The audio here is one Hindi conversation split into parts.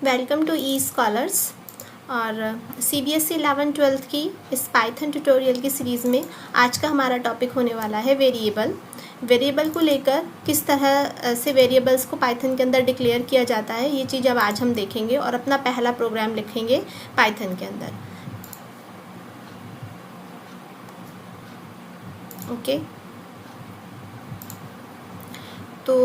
Welcome to E scholars. और CBSE 11-12 की इस पाइथन ट्यूटोरियल की सीरीज़ में आज का हमारा टॉपिक होने वाला है वेरिएबल को लेकर किस तरह से वेरिएबल्स को पाइथन के अंदर डिक्लेयर किया जाता है। ये चीज़ अब आज हम देखेंगे और अपना पहला प्रोग्राम लिखेंगे पाइथन के अंदर। ओके, तो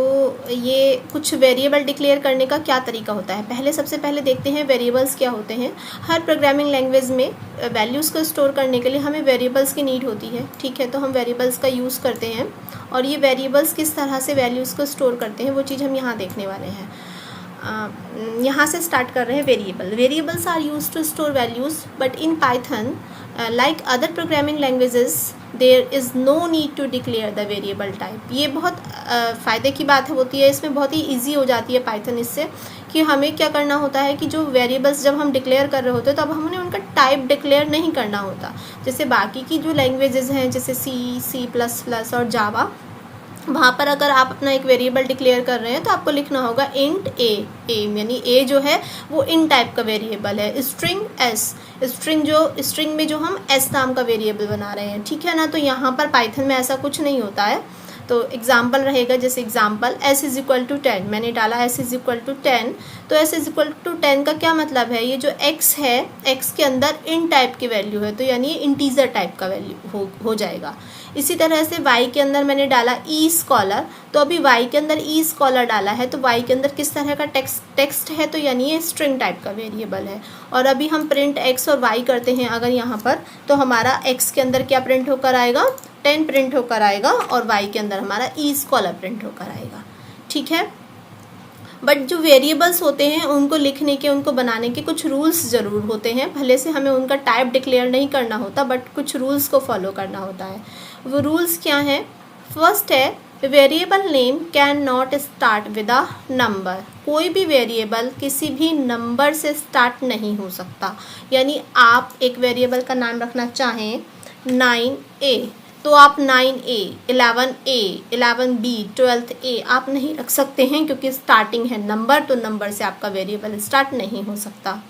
ये कुछ वेरिएबल डिक्लेयर करने का क्या तरीका होता है। सबसे पहले देखते हैं वेरिएबल्स क्या होते हैं। हर प्रोग्रामिंग लैंग्वेज में वैल्यूज़ को स्टोर करने के लिए हमें वेरिएबल्स की नीड होती है। ठीक है, तो हम वेरिएबल्स का यूज़ करते हैं और ये वेरिएबल्स किस तरह से वैल्यूज़ को स्टोर करते हैं वो चीज़ हम यहाँ देखने वाले हैं। यहाँ से स्टार्ट कर रहे हैं variables are used to store values but in Python like other programming languages there is no need to declare the variable type. ये बहुत फ़ायदे की बात होती है, इसमें बहुत ही ईजी हो जाती है पाइथन इससे कि हमें क्या करना होता है कि जो वेरिएबल्स जब हम डिक्लेयर कर रहे होते हैं तब हमने उनका टाइप डिक्लेयर नहीं करना होता। जैसे बाकी की जो लैंग्वेजेस हैं जैसे C++ और जावा, वहाँ पर अगर आप अपना एक वेरिएबल डिक्लेयर कर रहे हैं तो आपको लिखना होगा इंट ए यानी ए जो है वो इन टाइप का वेरिएबल है। स्ट्रिंग में जो हम एस नाम का वेरिएबल बना रहे हैं, ठीक है ना। तो यहाँ पर पाइथन में ऐसा कुछ नहीं होता है। तो एग्जाम्पल रहेगा, जैसे एग्जाम्पल s=10, मैंने डाला s=10। तो s=10 का क्या मतलब है, ये जो x है x के अंदर इन टाइप की वैल्यू है, तो यानी ये इंटीजर टाइप का वैल्यू हो जाएगा। इसी तरह से y के अंदर मैंने डाला ई स्कॉलर, तो अभी y के अंदर ई स्कॉलर डाला है तो y के अंदर किस तरह का टेक्स्ट है, तो यानी ये स्ट्रिंग टाइप का वेरिएबल है। और अभी हम प्रिंट x और y करते हैं अगर यहाँ पर, तो हमारा x के अंदर क्या प्रिंट होकर आएगा, 10 प्रिंट होकर आएगा और y के अंदर हमारा ई स्कॉलर प्रिंट होकर आएगा। ठीक है, बट जो वेरिएबल्स होते हैं उनको लिखने के, उनको बनाने के कुछ रूल्स ज़रूर होते हैं। भले से हमें उनका टाइप डिक्लेयर नहीं करना होता बट कुछ रूल्स को फॉलो करना होता है। वो रूल्स क्या हैं? फर्स्ट है variable name can not start with a number. कोई भी वेरिएबल किसी भी नंबर से स्टार्ट नहीं हो सकता। यानी आप एक वेरिएबल का नाम रखना चाहें 9A, तो आप 9A, 11A, 11B, 12A आप नहीं रख सकते हैं क्योंकि स्टार्टिंग है नंबर, तो नंबर से आपका वेरिएबल स्टार्ट नहीं हो सकता।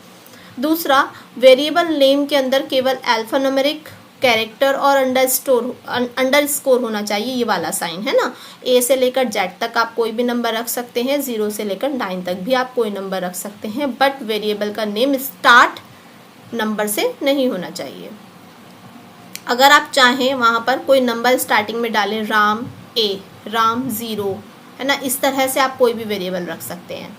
दूसरा, वेरिएबल नेम के अंदर केवल अल्फान्यूमेरिक कैरेक्टर और अंडरस्कोर होना चाहिए, ये वाला साइन है ना। A से लेकर Z तक आप कोई भी नंबर रख सकते हैं, 0 से लेकर 9 तक भी आप कोई नंबर रख सकते हैं, बट वेरिएबल का नेम स्टार्ट नंबर से नहीं होना चाहिए। अगर आप चाहें वहाँ पर कोई नंबर स्टार्टिंग में डालें, राम A, राम 0, है ना, इस तरह से आप कोई भी वेरिएबल रख सकते हैं।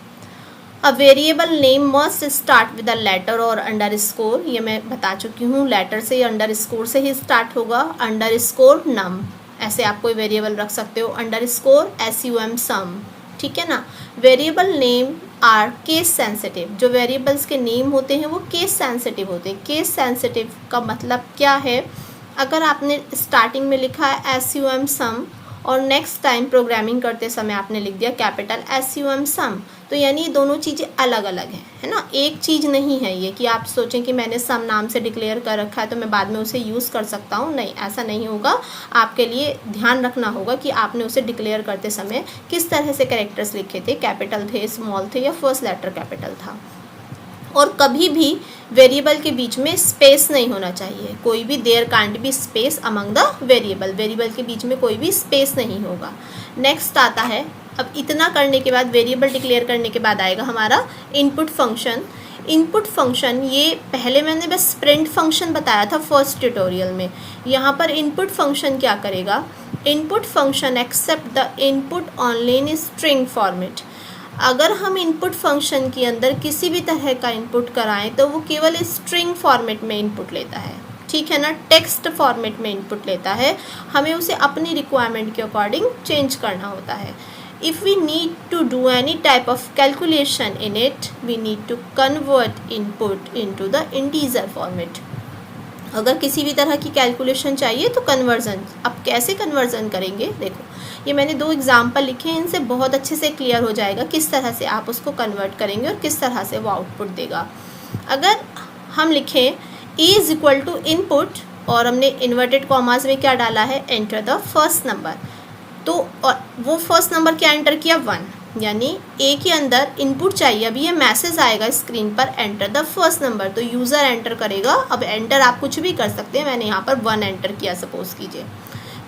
A variable name must start with a letter और अंडरस्कोर, ये मैं बता चुकी हूँ, लेटर से या अंडरस्कोर से ही स्टार्ट होगा। अंडरस्कोर नम, ऐसे आप कोई वेरिएबल रख सकते हो, अंडरस्कोर SUM सम, ठीक है ना। Variable name are case sensitive, जो वेरिएबल्स के नेम होते हैं वो केस सेंसिटिव होते हैं। केस सेंसिटिव का मतलब क्या है, अगर आपने स्टार्टिंग में लिखा है SUM सम और नेक्स्ट टाइम प्रोग्रामिंग करते समय आपने लिख दिया कैपिटल SUM सम, तो यानी ये दोनों चीज़ें अलग अलग हैं, है ना, एक चीज़ नहीं है ये कि आप सोचें कि मैंने सम नाम से डिक्लेयर कर रखा है तो मैं बाद में उसे यूज़ कर सकता हूँ। नहीं, ऐसा नहीं होगा। आपके लिए ध्यान रखना होगा कि आपने उसे डिक्लेयर करते समय किस तरह से कैरेक्टर्स लिखे थे, कैपिटल थे, स्मॉल थे या फर्स्ट लेटर कैपिटल था। और कभी भी वेरिएबल के बीच में स्पेस नहीं होना चाहिए, कोई भी there can't be space among the variable के बीच में कोई भी स्पेस नहीं होगा। नेक्स्ट आता है, अब इतना करने के बाद, वेरिएबल डिक्लेयर करने के बाद आएगा हमारा इनपुट फंक्शन। इनपुट फंक्शन, ये पहले मैंने बस प्रिंट फंक्शन बताया था फर्स्ट ट्यूटोरियल में। यहाँ पर इनपुट फंक्शन क्या करेगा, input function accept the input only in string format. अगर हम इनपुट फंक्शन के अंदर किसी भी तरह का इनपुट कराएं तो वो केवल स्ट्रिंग फॉर्मेट में इनपुट लेता है, ठीक है ना, टेक्स्ट फॉर्मेट में इनपुट लेता है। हमें उसे अपनी रिक्वायरमेंट के अकॉर्डिंग चेंज करना होता है। If we need to do any type of calculation in it, we need to convert input into the integer format. अगर किसी भी तरह की कैलकुलेशन चाहिए तो कन्वर्जन, अब कैसे कन्वर्जन करेंगे, देखो ये मैंने 2 एग्जाम्पल लिखे हैं, इनसे बहुत अच्छे से क्लियर हो जाएगा किस तरह से आप उसको कन्वर्ट करेंगे और किस तरह से वो आउटपुट देगा। अगर हम लिखें A = इनपुट और हमने इन्वर्टेड कॉमास में क्या डाला है, एंटर द फर्स्ट नंबर, तो और वो फर्स्ट नंबर क्या एंटर किया, 1। यानी ए के अंदर इनपुट चाहिए। अभी ये मैसेज आएगा स्क्रीन पर, एंटर द फर्स्ट नंबर, तो यूज़र एंटर करेगा। अब एंटर आप कुछ भी कर सकते हैं, मैंने यहाँ पर 1 एंटर किया सपोज कीजिए।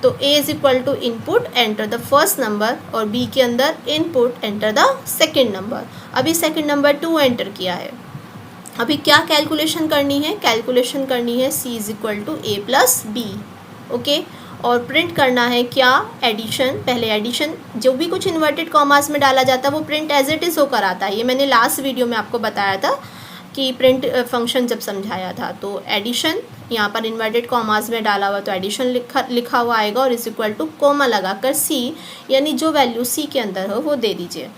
तो A is equal to input enter the first number, और बी के अंदर input enter the second number. अभी सेकेंड नंबर 2 एंटर किया है। अभी क्या कैलकुलेशन करनी है? कैलकुलेशन करनी है C is equal to A plus B, okay. और प्रिंट करना है क्या? एडिशन। पहले एडिशन, जो भी कुछ इन्वर्टेड कॉमास में डाला जाता है वो प्रिंट एज इट इज़ होकर आता है। ये मैंने लास्ट वीडियो में आपको बताया था कि प्रिंट फंक्शन जब समझाया था। तो एडिशन यहाँ पर इन्वर्टेड कॉमास में डाला हुआ, तो एडिशन लिखा हुआ आएगा, और इज इक्वल टू कोमा लगाकर सी, यानी जो वैल्यू सी के अंदर हो वो दे दीजिए।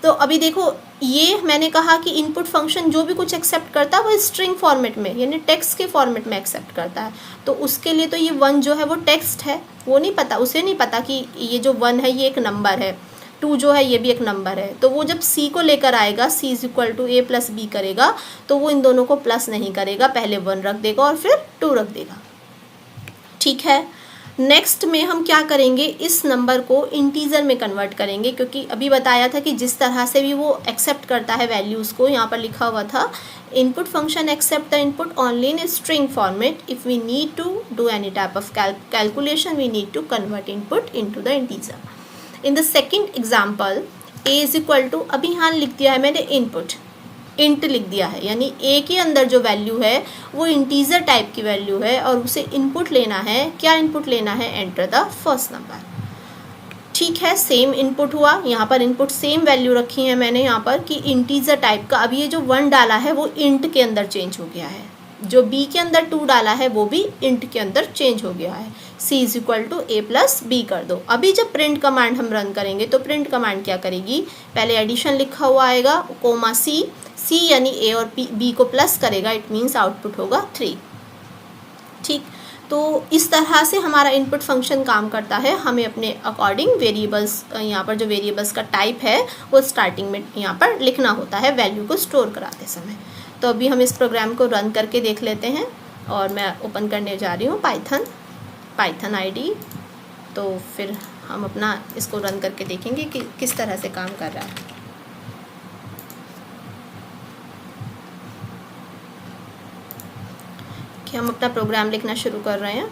तो अभी देखो, ये मैंने कहा कि इनपुट फंक्शन जो भी कुछ एक्सेप्ट करता है वो स्ट्रिंग फॉर्मेट में, यानी टेक्स्ट के फॉर्मेट में एक्सेप्ट करता है। तो उसके लिए तो ये 1 जो है वो टेक्स्ट है, वो नहीं पता, उसे नहीं पता कि ये जो 1 है ये एक नंबर है, 2 जो है ये भी एक नंबर है। तो वो जब सी को लेकर आएगा, C is equal to A plus B करेगा, तो वो इन दोनों को प्लस नहीं करेगा, पहले 1 रख देगा और फिर 2 रख देगा, ठीक है। नेक्स्ट में हम क्या करेंगे, इस नंबर को इंटीजर में कन्वर्ट करेंगे, क्योंकि अभी बताया था कि जिस तरह से भी वो एक्सेप्ट करता है वैल्यूज़ को, यहाँ पर लिखा हुआ था input function accept the input only in string format, if we need to do any type of calculation we need to convert input into the integer. In the second example A is equal to, अभी यहाँ लिख दिया है मैंने इनपुट, इंट लिख दिया है, यानी ए के अंदर जो वैल्यू है वो इंटीजर टाइप की वैल्यू है, और उसे इनपुट लेना है। क्या इनपुट लेना है? एंटर द फर्स्ट नंबर, ठीक है। सेम इनपुट हुआ, यहाँ पर इनपुट सेम वैल्यू रखी है मैंने यहाँ पर कि इंटीजर टाइप का। अब ये जो 1 डाला है वो इंट के अंदर चेंज हो गया है, जो बी के अंदर 2 डाला है वो भी इंट के अंदर चेंज हो गया है। C is equal to A plus B कर दो। अभी जब प्रिंट कमांड हम रन करेंगे तो प्रिंट कमांड क्या करेगी? पहले एडिशन लिखा हुआ आएगा, कोमा सी, सी यानी ए और बी को प्लस करेगा, इट मीन्स आउटपुट होगा 3, ठीक। तो इस तरह से हमारा इनपुट फंक्शन काम करता है। हमें अपने अकॉर्डिंग वेरिएबल्स, यहाँ पर जो वेरिएबल्स का टाइप है वो स्टार्टिंग में यहाँ पर लिखना होता है वैल्यू को स्टोर कराते समय। तो अभी हम इस प्रोग्राम को रन करके देख लेते हैं, और मैं ओपन करने जा रही हूँ पाइथन आईडी। तो फिर हम अपना इसको रन करके देखेंगे कि किस तरह से काम कर रहा है। कि हम अपना प्रोग्राम लिखना शुरू कर रहे हैं।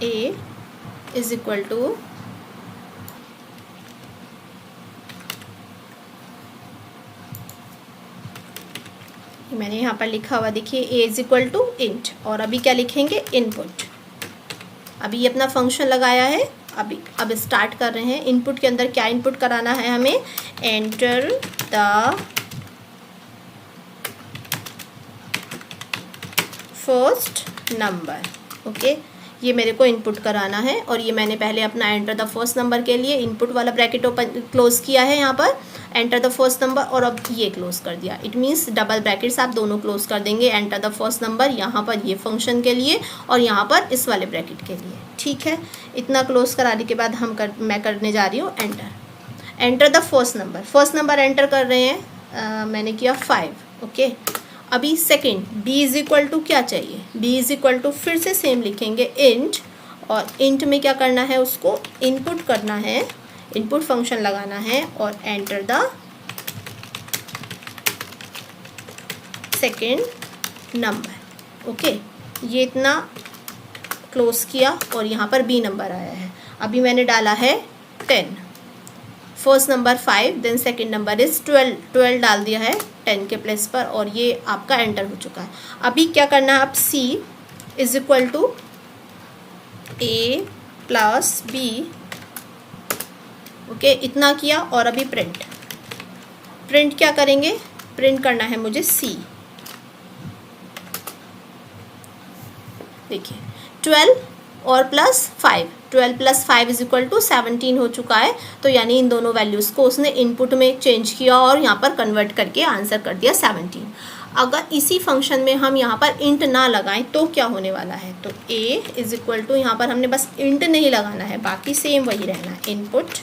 ए इज इक्वल टू मैंने यहाँ पर लिखा हुआ देखिए, ए इज इक्वल टू इंट, और अभी क्या लिखेंगे? इनपुट। अभी ये अपना फंक्शन लगाया है, अब स्टार्ट कर रहे हैं। इनपुट के अंदर क्या इनपुट कराना है हमें? Enter the first number, okay. ये मेरे को इनपुट कराना है, और ये मैंने पहले अपना एंटर द फर्स्ट नंबर के लिए इनपुट वाला ब्रैकेट ओपन क्लोज किया है यहाँ पर, एंटर द फर्स्ट नंबर, और अब ये क्लोज कर दिया। इट मीन्स डबल ब्रैकेट्स आप दोनों क्लोज कर देंगे, एंटर द फर्स्ट नंबर यहाँ पर ये फंक्शन के लिए, और यहाँ पर इस वाले ब्रैकेट के लिए, ठीक है। इतना क्लोज कराने के बाद मैं करने जा रही हूँ enter the first number enter कर रहे हैं। मैंने किया 5, ओके। अभी second b is equal to क्या चाहिए? b इज इक्वल टू फिर से सेम लिखेंगे इंट, और इंट में क्या करना है? उसको इनपुट करना है, इनपुट फंक्शन लगाना है, और enter the second number, okay. ये इतना क्लोज किया, और यहाँ पर b नंबर आया है। अभी मैंने डाला है 10, first number 5, then second number is 12 डाल दिया है 10 के प्लेस पर, और ये आपका एंटर हो चुका है। अभी क्या करना है? आप c is equal to A plus B, okay, इतना किया। और अभी प्रिंट क्या करेंगे? प्रिंट करना है मुझे c, देखिए 12 और plus 5, 12 plus 5 is equal to 17 हो चुका है। तो यानी इन दोनों वैल्यूज़ को उसने इनपुट में चेंज किया और यहाँ पर कन्वर्ट करके आंसर कर दिया 17। अगर इसी फंक्शन में हम यहाँ पर इंट ना लगाएं तो क्या होने वाला है? तो a इज इक्वल टू, यहाँ पर हमने बस इंट नहीं लगाना है, बाकी सेम वही रहना है, input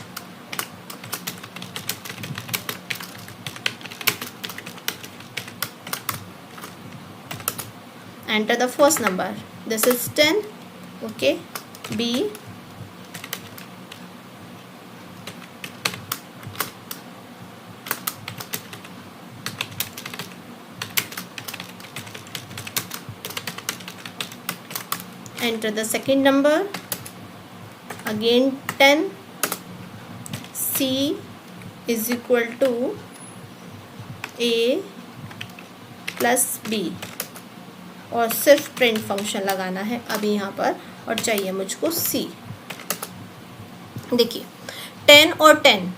enter the first number, this is 10, okay. b enter the second number, again 10, C is equal to A plus B, और सिर्फ प्रिंट फंक्शन लगाना है अभी यहाँ पर, और चाहिए मुझको C। देखिए 10 और 10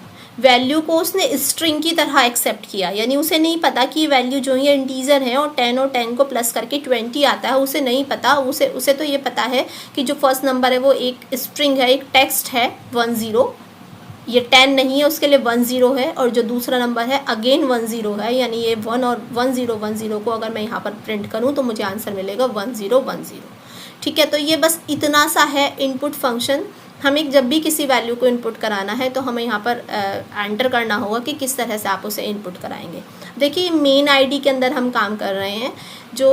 वैल्यू को उसने स्ट्रिंग की तरह एक्सेप्ट किया, यानी उसे नहीं पता कि वैल्यू जो है इंटीजर है, और 10 को प्लस करके 20 आता है, उसे नहीं पता। उसे तो ये पता है कि जो फर्स्ट नंबर है वो एक स्ट्रिंग है, एक टेक्स्ट है 10, ये 10 नहीं है, उसके लिए 10 है, और जो दूसरा नंबर है अगेन 10 है, यानी ये 1 और 10 को अगर मैं यहाँ पर प्रिंट करूँ तो मुझे आंसर मिलेगा 1010। ठीक है, तो ये बस इतना सा है इनपुट फंक्शन। हमें जब भी किसी वैल्यू को इनपुट कराना है तो हमें यहाँ पर एंटर करना होगा कि किस तरह से आप उसे इनपुट कराएंगे। देखिए मेन आईडी के अंदर हम काम कर रहे हैं। जो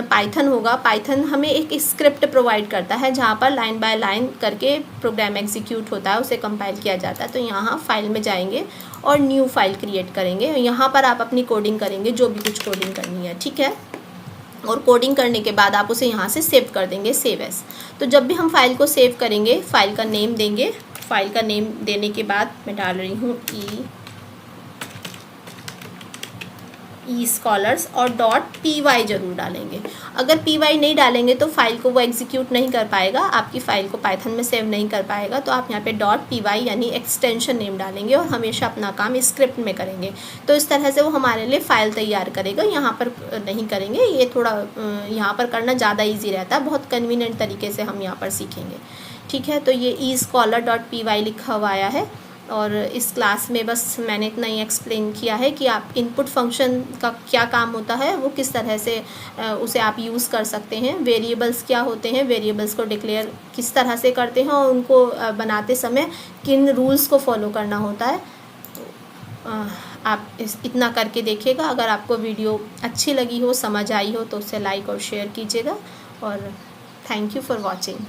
पाइथन होगा, पाइथन हमें एक स्क्रिप्ट प्रोवाइड करता है जहाँ पर लाइन बाय लाइन करके प्रोग्राम एग्जीक्यूट होता है, उसे कंपाइल किया जाता है। तो यहाँ फाइल में जाएंगे और न्यू फाइल क्रिएट करेंगे, यहाँ पर आप अपनी कोडिंग करेंगे, जो भी कुछ कोडिंग करनी है। ठीक है, और कोडिंग करने के बाद आप उसे यहाँ से सेव कर देंगे, सेव एज। तो जब भी हम फाइल को सेव करेंगे, फाइल का नेम देंगे। फाइल का नेम देने के बाद मैं डाल रही हूँ ई स्कॉलर्स, और .py जरूर डालेंगे। अगर py नहीं डालेंगे तो फाइल को वो एग्जीक्यूट नहीं कर पाएगा, आपकी फ़ाइल को पाइथन में सेव नहीं कर पाएगा। तो आप यहाँ पे .py यानी एक्सटेंशन नेम डालेंगे, और हमेशा अपना काम स्क्रिप्ट में करेंगे। तो इस तरह से वो हमारे लिए फ़ाइल तैयार करेगा। यहाँ पर नहीं करेंगे, ये थोड़ा यहाँ पर करना ज़्यादा ईजी रहता है, बहुत कन्वीनियंट तरीके से हम यहाँ पर सीखेंगे। ठीक है, तो ये eScholar.py लिखा हुआ आया है, और इस क्लास में बस मैंने इतना ही एक्सप्लेन किया है कि आप इनपुट फंक्शन का क्या काम होता है, वो किस तरह से उसे आप यूज़ कर सकते हैं, वेरिएबल्स क्या होते हैं, वेरिएबल्स को डिक्लेयर किस तरह से करते हैं, और उनको बनाते समय किन रूल्स को फॉलो करना होता है। आप इतना करके देखिएगा। अगर आपको वीडियो अच्छी लगी हो, समझ आई हो, तो उसे लाइक और शेयर कीजिएगा, और थैंक यू फॉर वॉचिंग।